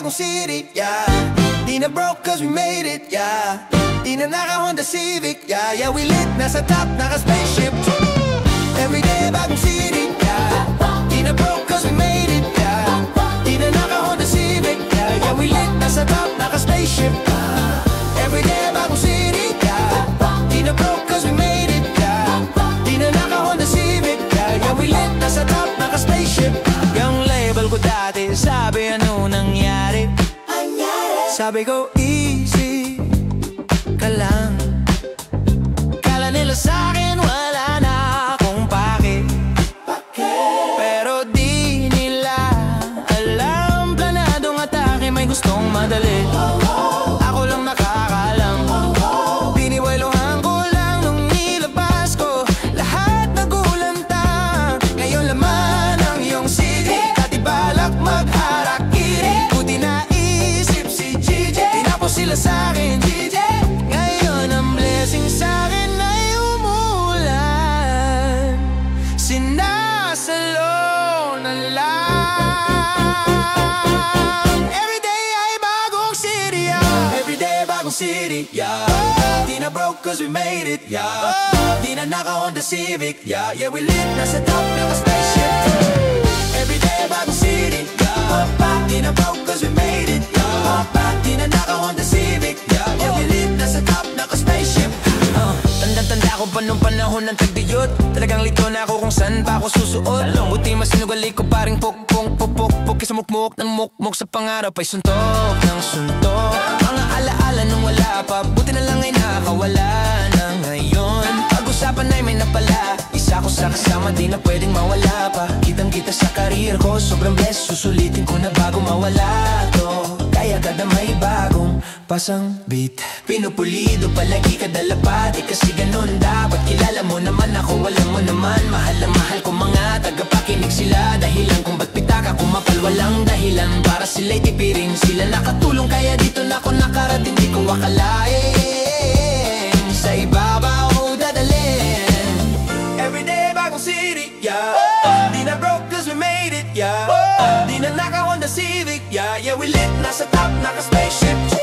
bagong city, yeah. Di na broke cause we made it, yeah. Di na naka-Honda Civic, yeah. Yeah, we lit, nasa top, naka-spaceship. Everyday bagong city, yeah. Di na broke cause we made it, yeah. Di na naka-Honda Civic, yeah. Yeah, we lit, nasa top, naka-spaceship. Everyday bagong city, yeah. Di na broke cause we made it, yeah. Di na naka-Honda Civic, yeah. Yeah, we lit, nasa top, naka-spaceship. Yung label ko dati, sabi ano nangyari? Sabi ko easy ka lang. Kala nila sa'kin wala na akong pake. Pero di nila alam, planadong atake, may gustong madali. Ako lang nakakalam. Biniweluhan ko lang nung nilabas ko. Lahat nagulanta. Ngayon laman ang iyong sige. Dati balak magharakiri. Buti naisip si GJ. Tinapos sila sa'kin, GJ. Ngayon ang blessing sa'kin ay umulan. Sinasalo na lang. Everyday ay bagong city, yeah. Everyday bagong city, yeah. Di na broke cause we made it, yeah. Di na naka-Honda Civic, yeah. Yeah, we lit, nasa top, naka-spaceship. Everyday bagong city, yeah. Di na broke cause we made it, yeah. Di na naka-Honda Civic, yeah. Yeah, we lit, nasa top, naka-spaceship. Tanda-tanda ko pa nung panahon ng tagdiyot. Talagang lito na ako kung saan pa ako susuot. Buti masinugali ko paring pok-pok-pok-pok. Kaysa mukmuk ng mukmuk sa pangarap ay suntok ng suntok. Mga alaala nung wala pa, buti na lang ay nakawala na ngayon. Pag-usapan ay may napala, isa ko sa kasama, di na pwedeng mawala pa. Kitang-kita sa karir ko, sobrang blessed. Susulitin ko na bago mawala to. Kaya kada may bagong pasang beat, pinupulido palagi kada lapati. Kasi ganun dapat, kilala mo naman ako, alam mo naman. Mahal na mahal ko mga tagapakinig sila. Dahilan kung ba't pitaka kumapal, walang dahilan para sila'y tipirin. Sila nakatulong kaya dito na ako nakarating. Di ko akalain sa ibabaw dadalhin. Everyday bagong city, yeah. Di na broke cause we made it, yeah. Di na naka-Honda Civic, yeah. Yeah, we lit, nasa top, naka-spaceship.